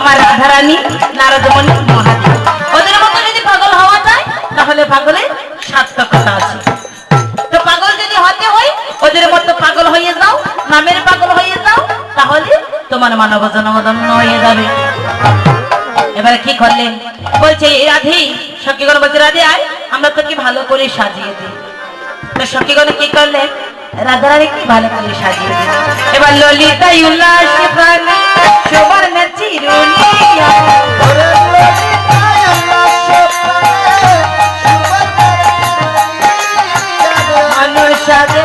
আমার রাধারানী নারদমণি মহাদেব ওদের মতো যদি পাগল হওয়া যায় তাহলে পাগলের সার্থকতা আছে। তো পাগল যদি হতে হয় ওদের মতো পাগল হয়ে যাও, নামের পাগল হয়ে যাও, তাহলে তোমার মানব জন্ম ধন্য হয়ে যাবে। এবারে কি করলেন বলছে রাধে, সখীগণ বলছে রাধে আয় আমরা তোকে ভালো করে সাজিয়ে দিই। তো সখীগণ কি করলেন রাধারানী কি ভালো করে সাজিয়ে দিল। এবার ললিতা উল্লাস প্রাণী সবার নাচি রুলিয়া মানুষাদে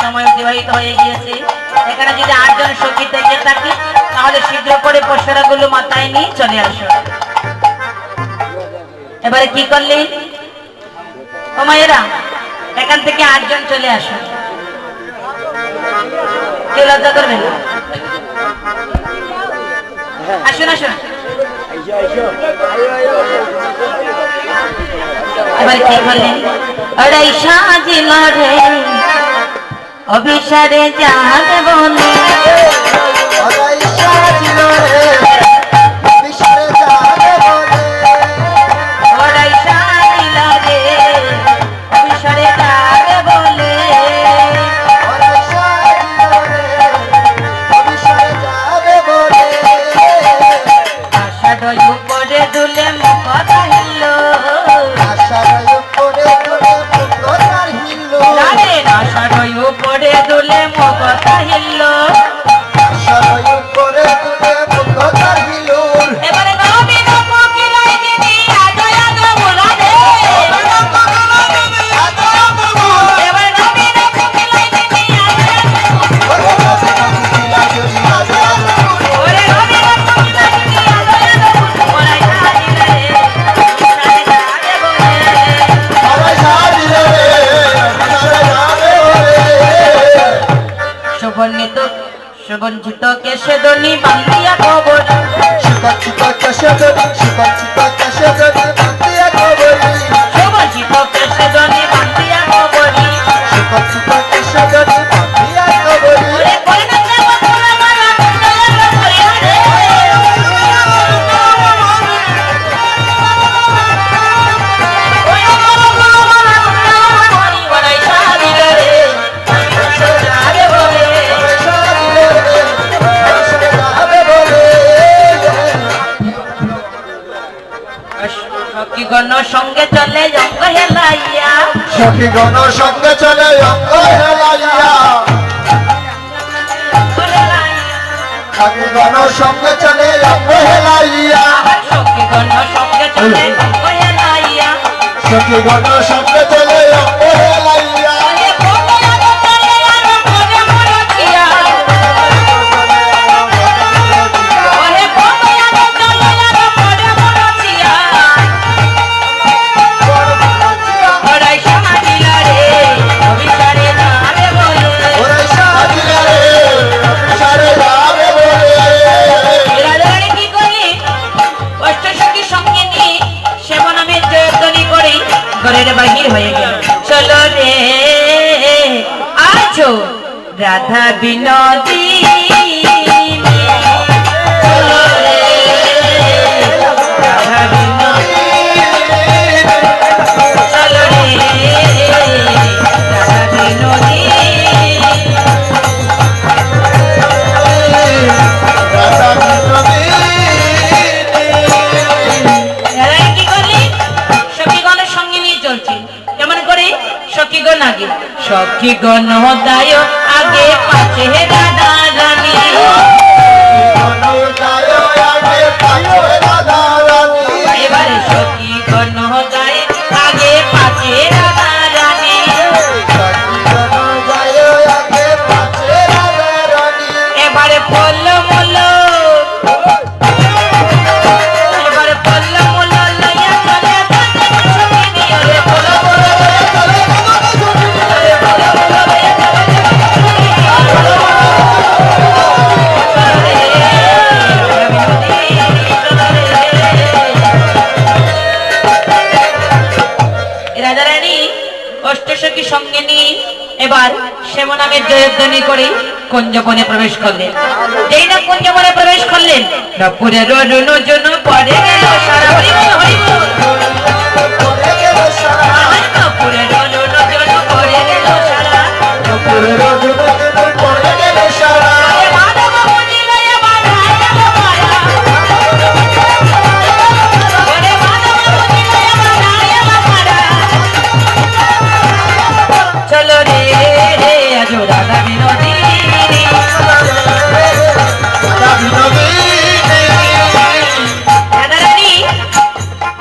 সময় অতিবাহিত হয়ে গিয়েছে। এখানে যদি 8 জন সখী থেকে থাকি তাহলে শীঘ্র করে পশরাগুলো মাথায় নিয়ে চলে আসো। এবারে কি করলেন ও মায়েরা, এখান থেকে 8 জন চলে আসো, কেউ লজ্জা করবে না, আসুন আসুন। এবার কি করলেন ওরাই সাজিল রে অভিসারে যাবে বলে সুগঞ্জিত কেশে দনি বান্ধিয়া কবর সুগঞ্জিত কেশে দনি সুগঞ্জিত সখীগণ সঙ্গে চলে অঙ্গ হেলাইয়া, সখীগণ সঙ্গে চলে অঙ্গ হেলাইয়া, সখীগণ সঙ্গে চলে অঙ্গ হেলাইয়া, সখীগণ সঙ্গে চলে অঙ্গ হেলাইয়া, সখীগণ সঙ্গে চলে অঙ্গ হেলাইয়া, বাহির হয়ে গেল। চলো রে আছো রাধা বিনোদিনী, চলো রে রাধা বিনোদিনী, চলো রে রাধা বিনোদিনী, কি করলি? সখীগণের সঙ্গে নিয়ে চলছি। কেমন করে? সখীগণ আগে, সখীগণ দায় আগে পাছে রাধা রানী, এবারে সখীগণ দায় আগে পাছে রাধা রানী, এবারে পল্ল মল্ল, এবারে পল্ল মল্ল লইয়া চলে সখী নিয়ে রে, পল্ল মল্ল লইয়া চলে, পল্ল মল্ল লইয়া চলে, রাধারানী অষ্টসখী সঙ্গে নিয়ে এবার শ্যাম নামের জয়ধ্বনি করে কুঞ্জবনে প্রবেশ করলেন। যেই না কুঞ্জবনে প্রবেশ করলেন, নপুরের রুনুজন পড়ে গেল সারা, হরিবল হরিবল, নপুরের রুনুজন পড়ে গেল সারা, মাধব বুঝিলয়া বাধাইল মায়া, ওরে মাধব বুঝিলয়া বাধাইল মায়া, চলো রে আজ রাধা বিনোদিনী, রাধারানী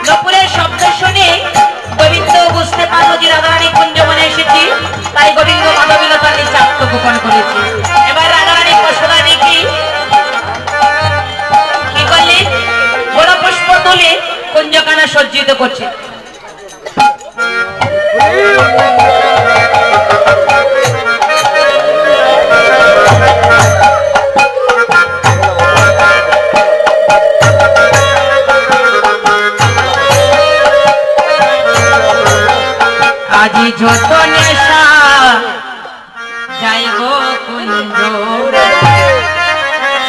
নপুরের শব্দ শুনে গোবিন্দ বুঝতে পারলো যে রাধারানী কুঞ্জবনে এসেছি, তাই গোবিন্দ মাধবীলতার নিচে আত্মগোপন করেছে। এবার রাধারানী পশুরানী কি করলেন? বড় পুষ্প তুলে কুঞ্জখানা সজ্জিত করছে। আজি যত নেশা যাইব কুঞ্জ,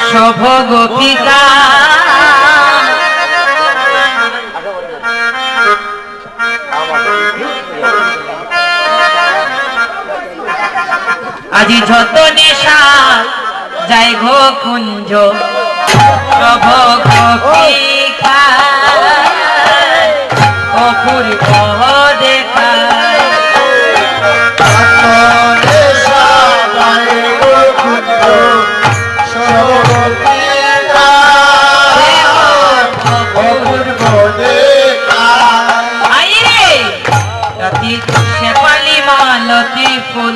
শোভ গোপিকা আজি যত নেশা যাই গো কুঞ্জ, শোভ গোপিকা অপূর্ব দেখায়, শেফালি মালতী ফুল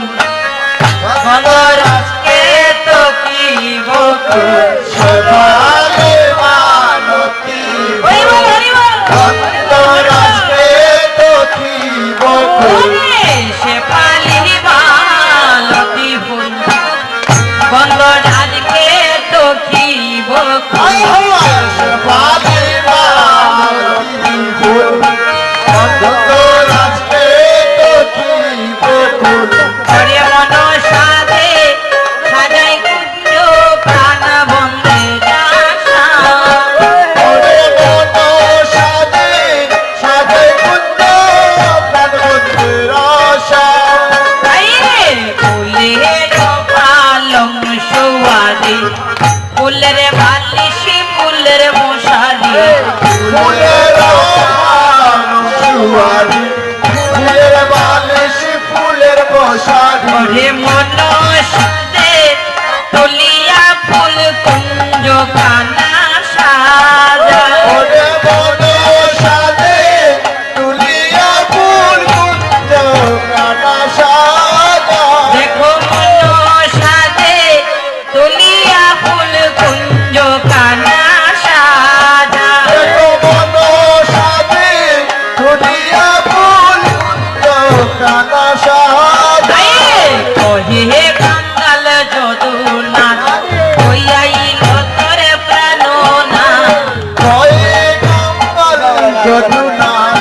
বনরাজকে তো কি বকুল, শেফালি মালতী দুয়ারি ফুলের বালিশ ফুলের মশারি ওরে মন সাজে তুলিয়া ফুল কুঞ্জ কানা সাজা ওরে মন সাজে তুলিয়া ফুল কুঞ্জ কানা সাজা দেখো মন সাজে তুলিয়া ফুল কুঞ্জ কানা সাজা দেখো মন সাজে তুলিয়া ফুল কুঞ্জ কানা সাজা কহে কাঙ্গাল যদুনাথ হইয়াইল তোরে প্রাণনা কয়ে কাঙ্গাল যদুনাথ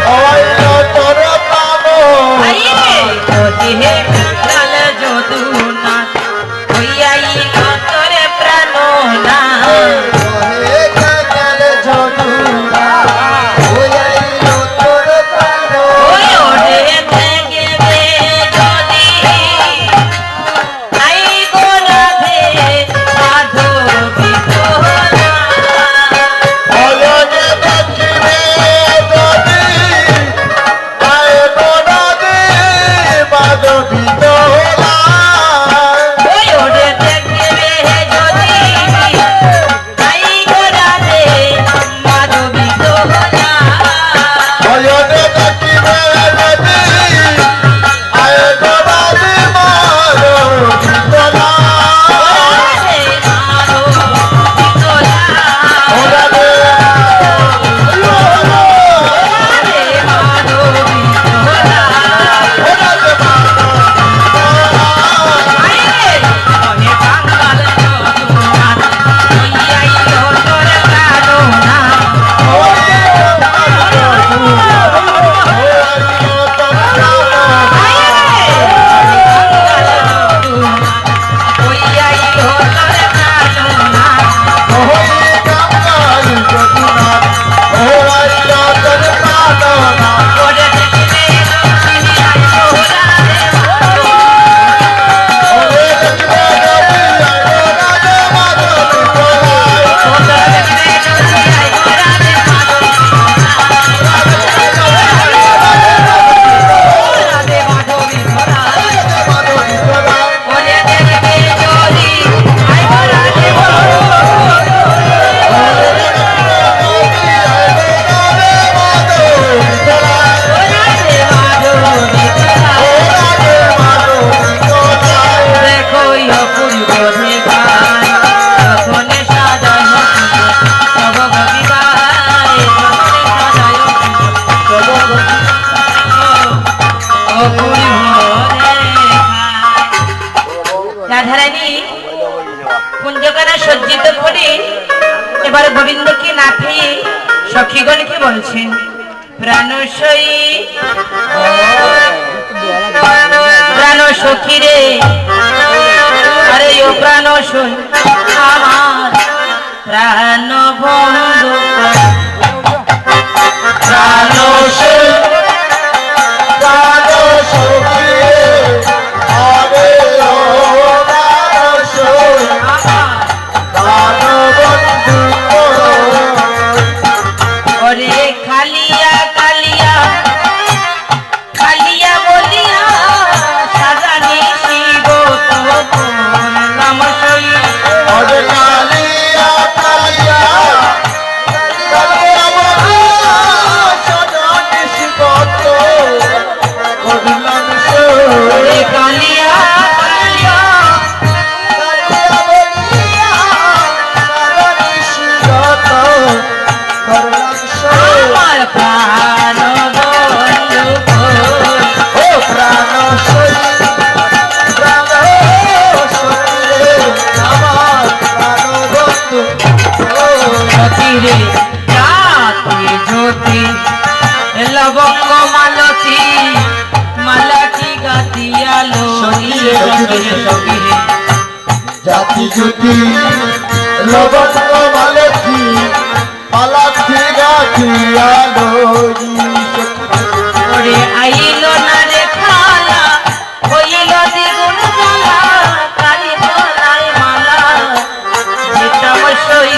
হইল তোর প্রাণ কহে কাঙ্গাল যদুনাথ হইয়াইল তোরে প্রাণনা কয়ে কাঙ্গাল যদুনাথ হইল তোর প্রাণ ওই ওরে থেকে রে যদি নাই গো রাধে মাধবী তোরা অলনে দেখিবে যদি আয় বনাদে মাধবী তোলা ওই ওরে দেখবে যদি নাই গো রাধে মাধবী তোরা অলনে দেখিবে যদি আয় বনাদে মাধবী তোলা ওরে মাধবী তোরা ওরালে ওরে মাধবী তোরা ওরালে আইরে ওহে কাঙ্গাল যদুনাথ হইয়াইল তোর প্রাণনা রাধারানী কুঞ্জকানা সজ্জিত করে এবার গোবিন্দকে না পেয়ে সখীগণকে বলছেন প্রাণসই প্রাণ সখী রে আরে ও প্রাণ সই আমার প্রাণ বন্ধু প্রাণ ওরে খালিয়া কালিয়া খালিয়া বলিয়া সাজানি শিব তো নাম সই ওরে কালিয়া কালিয়া আমার প্রাণ বন্ধু সতীরে জাতি জ্যোতি লবঙ্গ মালতী মালাটি গাতিয়ালো সতীরে সতীরে জাতি জ্যোতি লবঙ্গ মালতী পালাক্ষী গাছি আলোই ওরে আইলো না রে খালা হইল দ্বিগুণ জ্বালা কারি গলায় মালা যেটা সই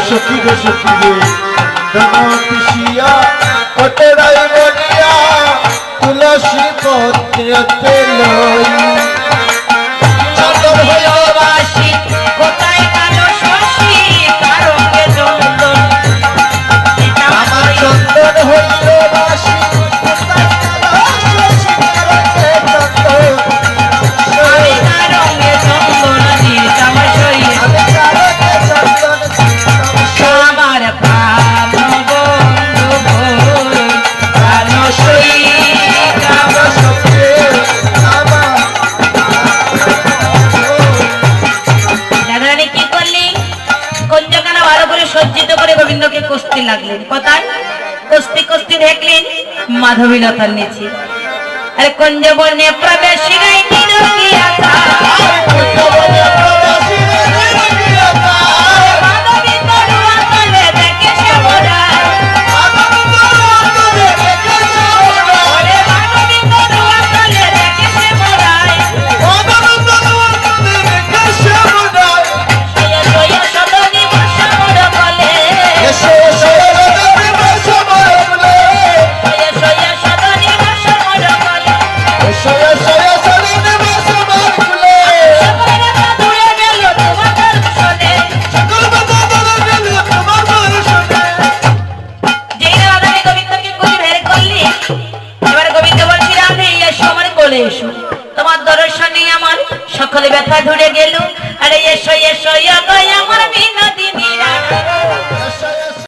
সখী রে ধন পিসিয়া কটরাই বনিয়া তুলসী পত্রতে লই চন্দন হইয়া বাসি কোথায় কালো শশী কারকে চন্দন আমার চন্দন হইল বাসি কোথায় কালো শশী কারকে চন্দন আমি কারঙ্গে চন্দন দিতাম সইয়ে আমি কারকে চন্দন আমার প্রাণ বন্ধু ভোর কালো সই কালো সখী আমার দাদারানী কি করলি কঞ্জকানা ভালো করে সজ্জিত করে গোবিন্দকে কষতে লাগলেন কোথায় কষতে কষতে দেখলেন মাধবীলতার নিচে আরে কঞ্জবর্ণে প্রবেশী গাই নিরকিয়া মাধবী তরুয়া তলে দেখে সে বোঝায় ওরে মাধবী তরুয়া তলে দেখে সে বোঝায় সয়া সয়া সদনী বর্ষা মোর বলে সয়া সয়া সদনী বর্ষা মোর বলে সকলের কথা দূরে গেল তোমার দর্শনে যেই না রাধাকে গোবিন্দকে খুঁজে বের করলি এবার গোবিন্দ বলছি রাধে এসো আমার কোলে এসো তোমার দর্শনে আমার সকলে ব্যথা ধরে গেল আরে এসো এসো গো আমার বিনোদিনী